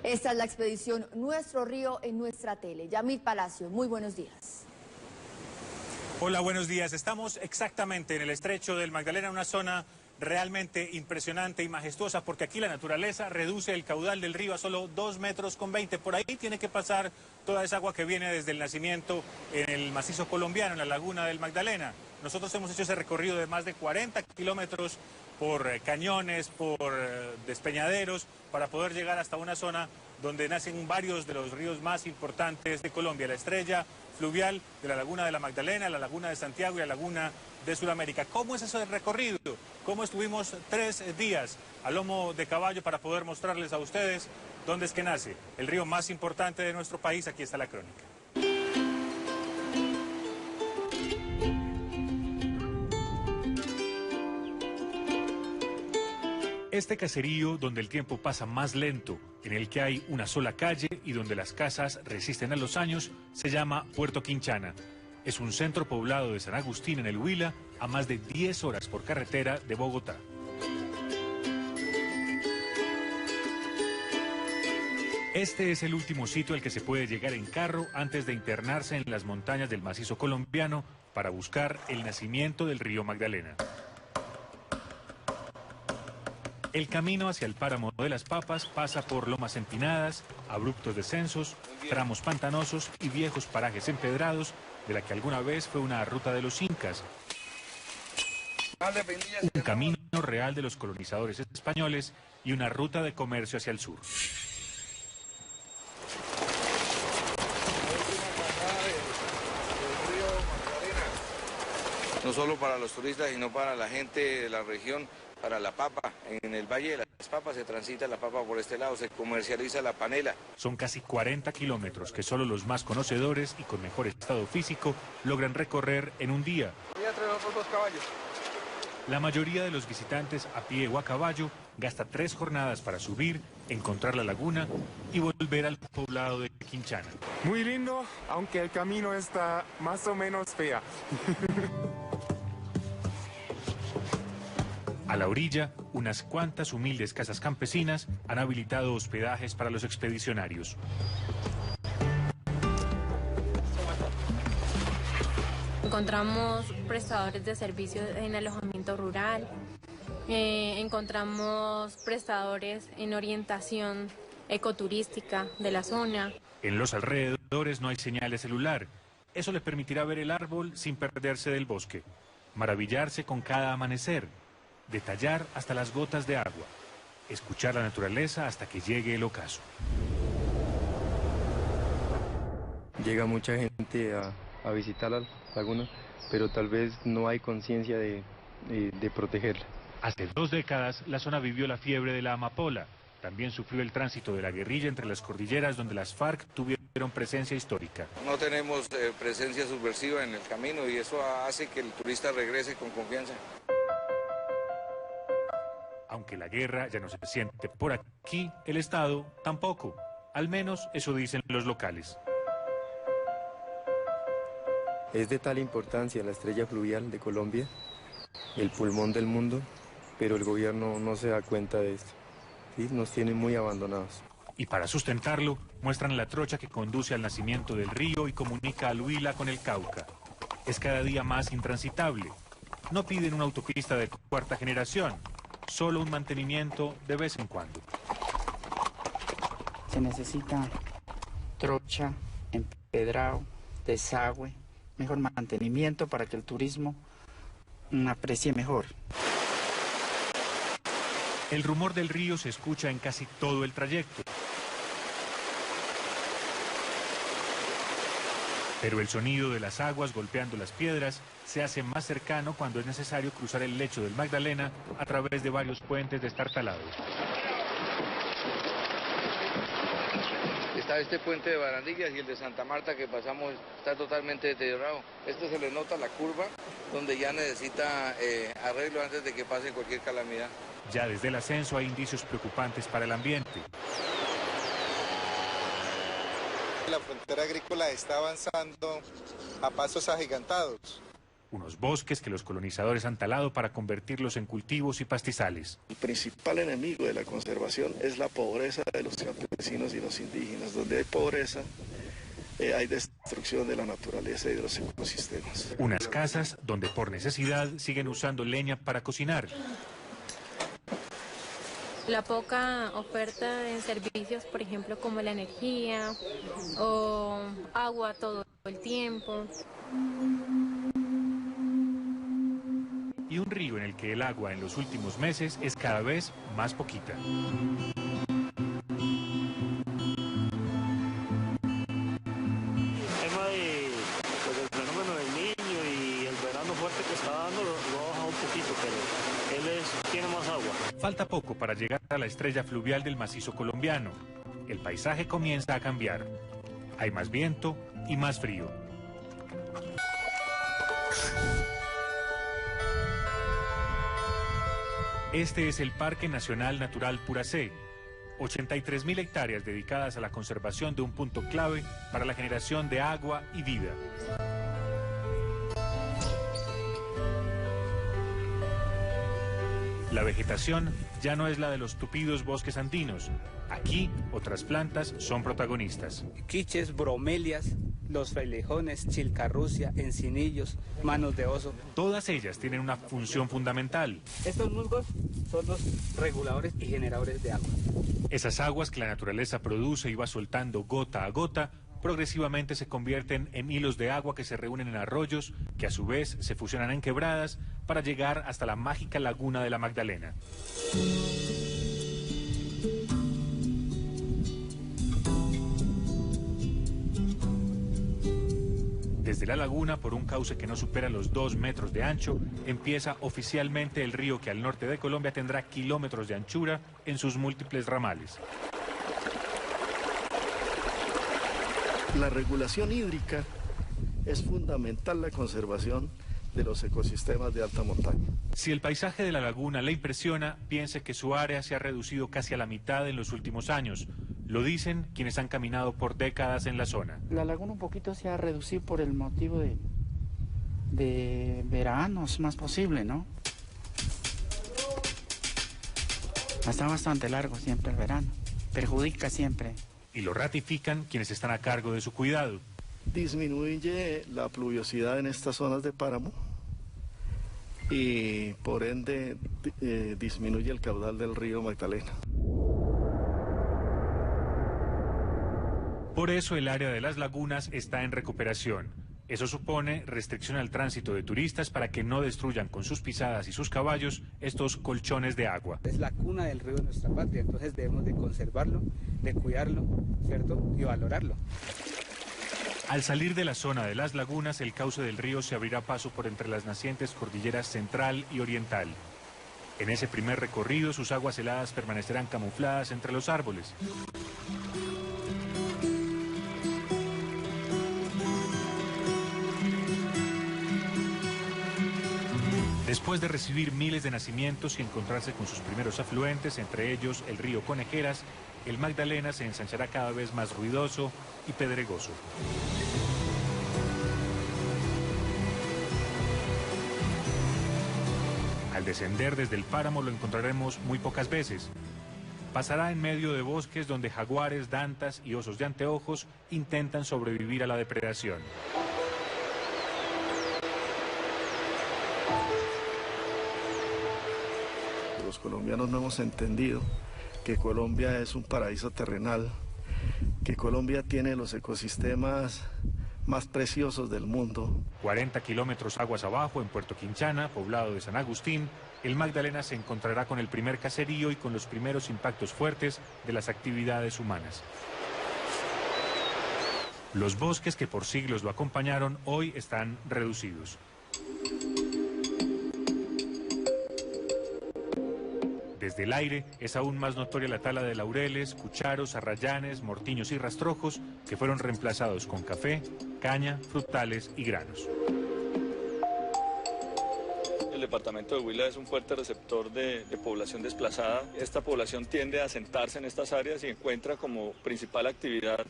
Esta es la expedición Nuestro Río en nuestra tele. Yamil Palacio, muy buenos días. Hola, buenos días. Estamos exactamente en el estrecho del Magdalena, una zona realmente impresionante y majestuosa, porque aquí la naturaleza reduce el caudal del río a solo 2,20 metros. Por ahí tiene que pasar toda esa agua que viene desde el nacimiento en el macizo colombiano, en la laguna del Magdalena. Nosotros hemos hecho ese recorrido de más de 40 kilómetros por cañones, por despeñaderos, para poder llegar hasta una zona donde nacen varios de los ríos más importantes de Colombia, la estrella fluvial de la laguna de la Magdalena, la laguna de Santiago y la laguna de Sudamérica. ¿Cómo es eso de recorrido? ¿Cómo estuvimos 3 días a lomo de caballo para poder mostrarles a ustedes dónde es que nace el río más importante de nuestro país? Aquí está la crónica. Este caserío, donde el tiempo pasa más lento, en el que hay una sola calle y donde las casas resisten a los años, se llama Puerto Quinchana. Es un centro poblado de San Agustín en el Huila, a más de 10 horas por carretera de Bogotá. Este es el último sitio al que se puede llegar en carro antes de internarse en las montañas del macizo colombiano para buscar el nacimiento del río Magdalena. El camino hacia el páramo de las Papas pasa por lomas empinadas, abruptos descensos, tramos pantanosos y viejos parajes empedrados de la que alguna vez fue una ruta de los incas. Un camino real de los colonizadores españoles y una ruta de comercio hacia el sur. No solo para los turistas, sino para la gente de la región, para la papa. En el Valle de las Papas se transita la papa por este lado, se comercializa la panela. Son casi 40 kilómetros que solo los más conocedores y con mejor estado físico logran recorrer en un día. Voy a traer otros 2 caballos. La mayoría de los visitantes a pie o a caballo gasta 3 jornadas para subir, encontrar la laguna y volver al poblado de Quinchana. Muy lindo, aunque el camino está más o menos fea. A la orilla, unas cuantas humildes casas campesinas han habilitado hospedajes para los expedicionarios. Encontramos prestadores de servicios en alojamiento rural, encontramos prestadores en orientación ecoturística de la zona. En los alrededores no hay señal de celular. Eso les permitirá ver el árbol sin perderse del bosque, maravillarse con cada amanecer, detallar hasta las gotas de agua, escuchar la naturaleza hasta que llegue el ocaso. Llega mucha gente a visitar la laguna, pero tal vez no hay conciencia de protegerla. Hace 2 décadas la zona vivió la fiebre de la amapola. También sufrió el tránsito de la guerrilla entre las cordilleras, donde las FARC tuvieron presencia histórica. No tenemos presencia subversiva en el camino y eso hace que el turista regrese con confianza. Aunque la guerra ya no se siente por aquí, el Estado tampoco. Al menos eso dicen los locales. Es de tal importancia la estrella fluvial de Colombia, el pulmón del mundo, pero el gobierno no se da cuenta de esto. ¿Sí? Nos tienen muy abandonados. Y para sustentarlo, muestran la trocha que conduce al nacimiento del río y comunica al Huila con el Cauca. Es cada día más intransitable. No piden una autopista de 4ª generación, solo un mantenimiento de vez en cuando. Se necesita trocha, empedrado, desagüe, mejor mantenimiento para que el turismo aprecie mejor. El rumor del río se escucha en casi todo el trayecto. Pero el sonido de las aguas golpeando las piedras se hace más cercano cuando es necesario cruzar el lecho del Magdalena a través de varios puentes destartalados. Está este puente de Barandillas y el de Santa Marta que pasamos está totalmente deteriorado. Esto se le nota la curva donde ya necesita arreglo antes de que pase cualquier calamidad. Ya desde el ascenso hay indicios preocupantes para el ambiente. La frontera agrícola está avanzando a pasos agigantados. unos bosques que los colonizadores han talado para convertirlos en cultivos y pastizales. El principal enemigo de la conservación es la pobreza de los campesinos y los indígenas. Donde hay pobreza, hay destrucción de la naturaleza y de los ecosistemas. Unas casas donde por necesidad siguen usando leña para cocinar. La poca oferta en servicios, por ejemplo, como la energía o agua todo el tiempo. Y un río en el que el agua en los últimos meses es cada vez más poquita. El tema del fenómeno del Niño y el verano fuerte que está dando lo ha bajado un poquito, pero él tiene más agua. Falta poco para llegar a la estrella fluvial del macizo colombiano. El paisaje comienza a cambiar. Hay más viento y más frío. Este es el Parque Nacional Natural Puracé, 83.000 hectáreas dedicadas a la conservación de un punto clave para la generación de agua y vida. La vegetación ya no es la de los tupidos bosques andinos. Aquí otras plantas son protagonistas. Quiches, bromelias, los frailejones, chilcarrucia, encinillos, manos de oso. Todas ellas tienen una función fundamental. Estos musgos son los reguladores y generadores de agua. Esas aguas que la naturaleza produce y va soltando gota a gota, progresivamente se convierten en hilos de agua que se reúnen en arroyos, que a su vez se fusionan en quebradas para llegar hasta la mágica laguna de la Magdalena. Desde la laguna, por un cauce que no supera los 2 metros de ancho, empieza oficialmente el río que al norte de Colombia tendrá kilómetros de anchura en sus múltiples ramales. La regulación hídrica es fundamental la conservación de los ecosistemas de alta montaña. Si el paisaje de la laguna le impresiona, piense que su área se ha reducido casi a la mitad en los últimos años. Lo dicen quienes han caminado por décadas en la zona. La laguna un poquito se ha reducido por el motivo de veranos más posible, ¿no? Está bastante largo siempre el verano, perjudica siempre. Y lo ratifican quienes están a cargo de su cuidado. Disminuye la pluviosidad en estas zonas de páramo y por ende disminuye el caudal del río Magdalena. Por eso el área de las lagunas está en recuperación. Eso supone restricción al tránsito de turistas para que no destruyan con sus pisadas y sus caballos estos colchones de agua. Es la cuna del río de nuestra patria, entonces debemos de conservarlo, de cuidarlo, ¿cierto? Y valorarlo. Al salir de la zona de las lagunas, el cauce del río se abrirá paso por entre las nacientes cordilleras central y oriental. En ese primer recorrido, sus aguas heladas permanecerán camufladas entre los árboles. Después de recibir miles de nacimientos y encontrarse con sus primeros afluentes, entre ellos el río Conejeras, el Magdalena se ensanchará cada vez más ruidoso y pedregoso. Al descender desde el páramo lo encontraremos muy pocas veces. Pasará en medio de bosques donde jaguares, dantas y osos de anteojos intentan sobrevivir a la depredación. Los colombianos no hemos entendido que Colombia es un paraíso terrenal, que Colombia tiene los ecosistemas más preciosos del mundo. 40 kilómetros aguas abajo, en Puerto Quinchana, poblado de San Agustín, el Magdalena se encontrará con el primer caserío y con los primeros impactos fuertes de las actividades humanas. Los bosques que por siglos lo acompañaron hoy están reducidos. Desde el aire es aún más notoria la tala de laureles, cucharos, arrayanes, mortiños y rastrojos que fueron reemplazados con café, caña, frutales y granos. El departamento de Huila es un fuerte receptor de población desplazada. Esta población tiende a asentarse en estas áreas y encuentra como principal actividad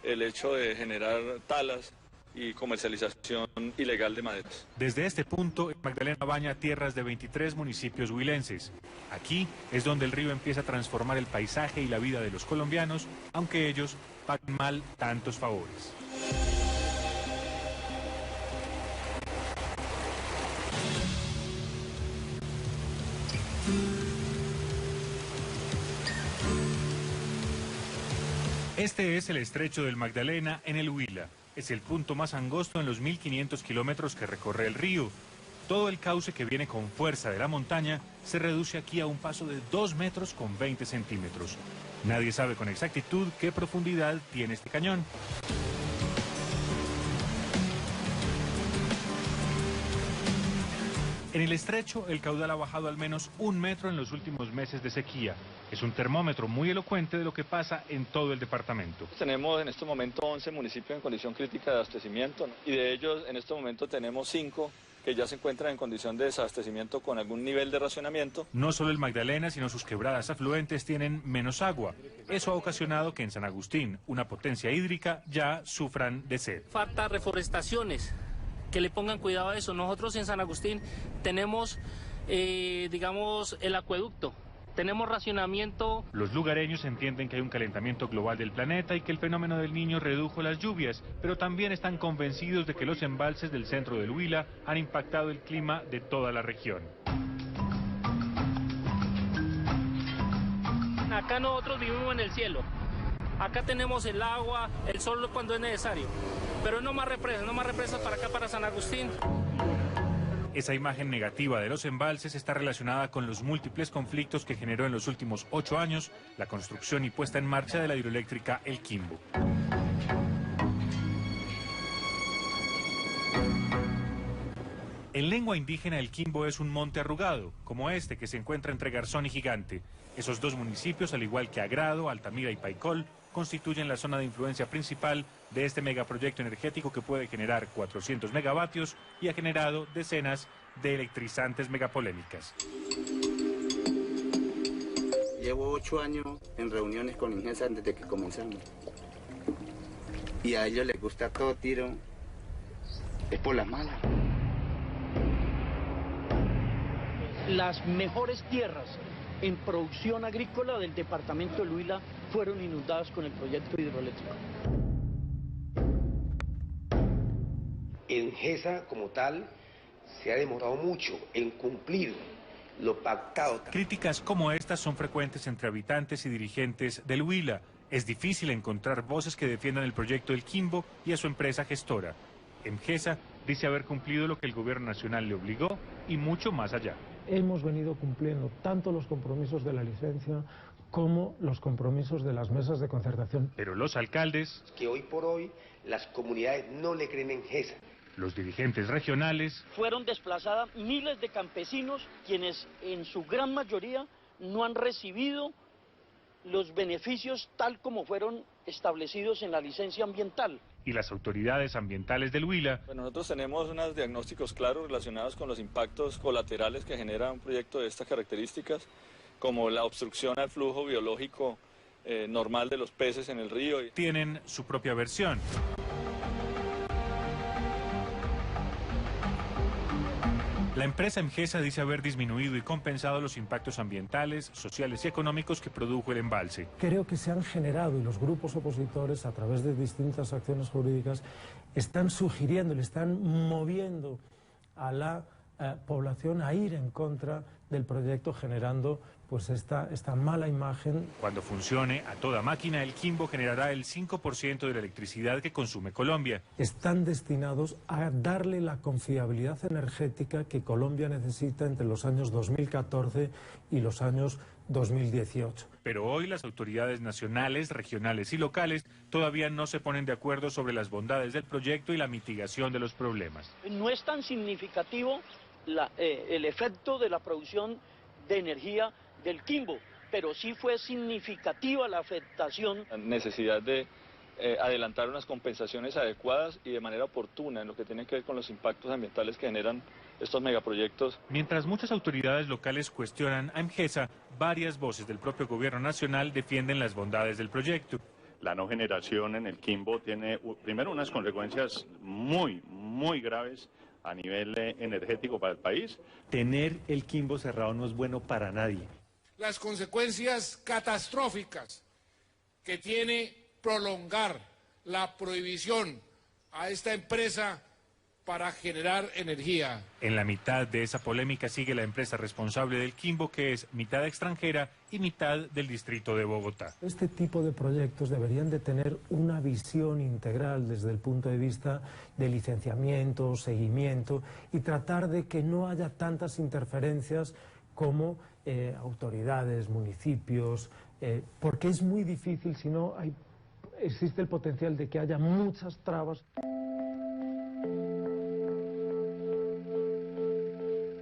el hecho de generar talas y comercialización ilegal de maderas. Desde este punto, el Magdalena baña tierras de 23 municipios huilenses. Aquí es donde el río empieza a transformar el paisaje y la vida de los colombianos, aunque ellos pagan mal tantos favores. Este es el estrecho del Magdalena en el Huila. Es el punto más angosto en los 1.500 kilómetros que recorre el río. Todo el cauce que viene con fuerza de la montaña se reduce aquí a un paso de 2 metros con 20 centímetros. Nadie sabe con exactitud qué profundidad tiene este cañón. En el estrecho, el caudal ha bajado al menos 1 metro en los últimos meses de sequía. Es un termómetro muy elocuente de lo que pasa en todo el departamento. Tenemos en este momento 11 municipios en condición crítica de abastecimiento, ¿no? Y de ellos en este momento tenemos 5 que ya se encuentran en condición de desabastecimiento con algún nivel de racionamiento. No solo el Magdalena, sino sus quebradas afluentes tienen menos agua. Eso ha ocasionado que en San Agustín, una potencia hídrica, ya sufran de sed. Falta reforestaciones, que le pongan cuidado a eso. Nosotros en San Agustín tenemos, digamos, el acueducto. Tenemos racionamiento. Los lugareños entienden que hay un calentamiento global del planeta y que el fenómeno del Niño redujo las lluvias, pero también están convencidos de que los embalses del centro del Huila han impactado el clima de toda la región. Acá nosotros vivimos en el cielo. Acá tenemos el agua, el sol cuando es necesario. Pero no más represas para acá, para San Agustín. Esa imagen negativa de los embalses está relacionada con los múltiples conflictos que generó en los últimos 8 años la construcción y puesta en marcha de la hidroeléctrica El Quimbo. En lengua indígena, El Quimbo es un monte arrugado, como este que se encuentra entre Garzón y Gigante. Esos dos municipios, al igual que Agrado, Altamira y Paicol, constituyen la zona de influencia principal de este megaproyecto energético que puede generar 400 megavatios y ha generado decenas de electrizantes megapolémicas. Llevo 8 años en reuniones con INGESA desde que comenzamos. Y a ellos les gusta todo tiro, es por las malas. Las mejores tierras en producción agrícola del departamento del Huila fueron inundadas con el proyecto hidroeléctrico. INGESA como tal se ha demorado mucho en cumplir lo pactado. Críticas como estas son frecuentes entre habitantes y dirigentes del Huila. Es difícil encontrar voces que defiendan el proyecto del Quimbo y a su empresa gestora. INGESA dice haber cumplido lo que el gobierno nacional le obligó y mucho más allá. Hemos venido cumpliendo tanto los compromisos de la licencia como los compromisos de las mesas de concertación. Pero los alcaldes... Que hoy por hoy las comunidades no le creen en INGESA. Los dirigentes regionales... Fueron desplazadas miles de campesinos quienes en su gran mayoría no han recibido los beneficios tal como fueron establecidos en la licencia ambiental. Y las autoridades ambientales del Huila. Bueno, nosotros tenemos unos diagnósticos claros relacionados con los impactos colaterales que genera un proyecto de estas características, como la obstrucción al flujo biológico normal de los peces en el río. Tienen su propia versión. La empresa INGESA dice haber disminuido y compensado los impactos ambientales, sociales y económicos que produjo el embalse. Creo que se han generado y los grupos opositores, a través de distintas acciones jurídicas, están sugiriendo, le están moviendo a la población a ir en contra del proyecto, generando pues esta mala imagen. Cuando funcione a toda máquina, el Quimbo generará el 5% de la electricidad que consume Colombia. Están destinados a darle la confiabilidad energética que Colombia necesita entre los años 2014 y los años 2018. Pero hoy las autoridades nacionales, regionales y locales todavía no se ponen de acuerdo sobre las bondades del proyecto y la mitigación de los problemas. No es tan significativo el efecto de la producción de energía del Quimbo, pero sí fue significativa la afectación. La necesidad de adelantar unas compensaciones adecuadas y de manera oportuna en lo que tiene que ver con los impactos ambientales que generan estos megaproyectos. Mientras muchas autoridades locales cuestionan a INGESA, varias voces del propio gobierno nacional defienden las bondades del proyecto. La no generación en el Quimbo tiene primero unas consecuencias muy graves a nivel energético para el país. Tener el Quimbo cerrado no es bueno para nadie. Las consecuencias catastróficas que tiene prolongar la prohibición a esta empresa para generar energía. En la mitad de esa polémica sigue la empresa responsable del Quimbo, que es mitad extranjera y mitad del distrito de Bogotá. Este tipo de proyectos deberían de tener una visión integral desde el punto de vista de licenciamiento, seguimiento y tratar de que no haya tantas interferencias como autoridades, municipios, porque es muy difícil, si no existe el potencial de que haya muchas trabas.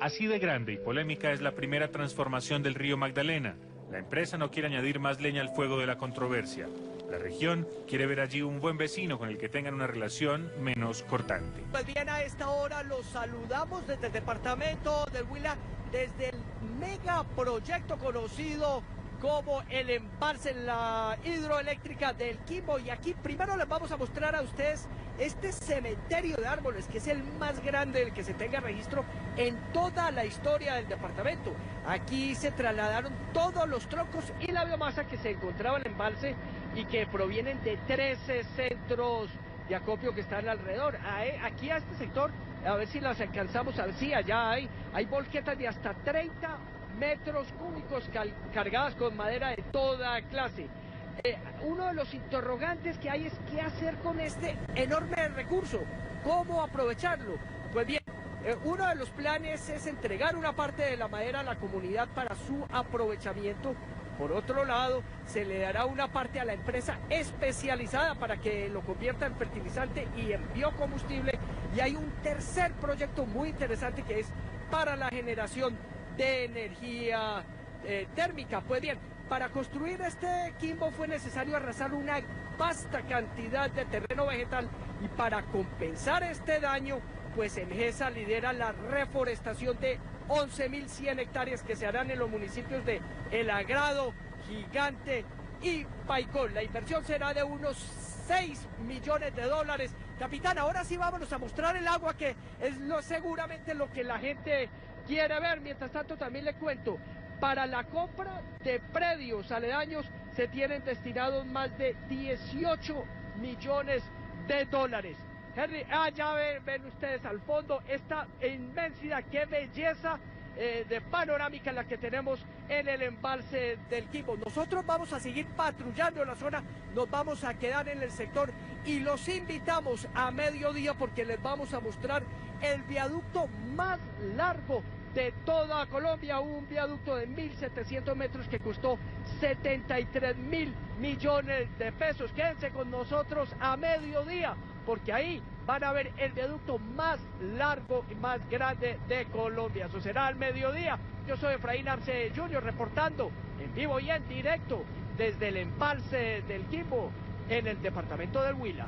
Así de grande y polémica es la primera transformación del río Magdalena. La empresa no quiere añadir más leña al fuego de la controversia. La región quiere ver allí un buen vecino con el que tengan una relación menos cortante. Pues bien, a esta hora los saludamos desde el departamento del Huila, desde el megaproyecto conocido como el embalse, la hidroeléctrica del Quimbo. Y aquí primero les vamos a mostrar a ustedes este cementerio de árboles, que es el más grande del que se tenga registro en toda la historia del departamento. Aquí se trasladaron todos los troncos y la biomasa que se encontraba en el embalse y que provienen de 13 centros de acopio que están alrededor. Aquí a este sector, a ver si las alcanzamos, a ver si allá hay volquetas de hasta 30 metros cúbicos cargadas con madera de toda clase. Uno de los interrogantes que hay es qué hacer con este enorme recurso, cómo aprovecharlo. Pues bien, uno de los planes es entregar una parte de la madera a la comunidad para su aprovechamiento. Por otro lado, se le dará una parte a la empresa especializada para que lo convierta en fertilizante y en biocombustible. Y hay un tercer proyecto muy interesante que es para la generación de energía térmica. Pues bien, para construir este Quimbo fue necesario arrasar una vasta cantidad de terreno vegetal y para compensar este daño, pues Engesa lidera la reforestación de 11.100 hectáreas que se harán en los municipios de El Agrado, Gigante y Paicón. La inversión será de unos 6 millones de dólares. Capitán, ahora sí vámonos a mostrar el agua, que es seguramente lo que la gente quiere ver. Mientras tanto, también le cuento, para la compra de predios aledaños se tienen destinados más de 18 millones de dólares. Henry, ya ven ustedes al fondo esta inmensidad, qué belleza de panorámica la que tenemos en el embalse del Quimbo. Nosotros vamos a seguir patrullando la zona, nos vamos a quedar en el sector y los invitamos a mediodía porque les vamos a mostrar el viaducto más largo de toda Colombia, un viaducto de 1.700 metros que costó 73.000 millones de pesos. Quédense con nosotros a mediodía, porque ahí van a ver el viaducto más largo y más grande de Colombia. Eso será al mediodía. Yo soy Efraín Arce Jr. reportando en vivo y en directo desde el embalse del Quimbo en el departamento del Huila.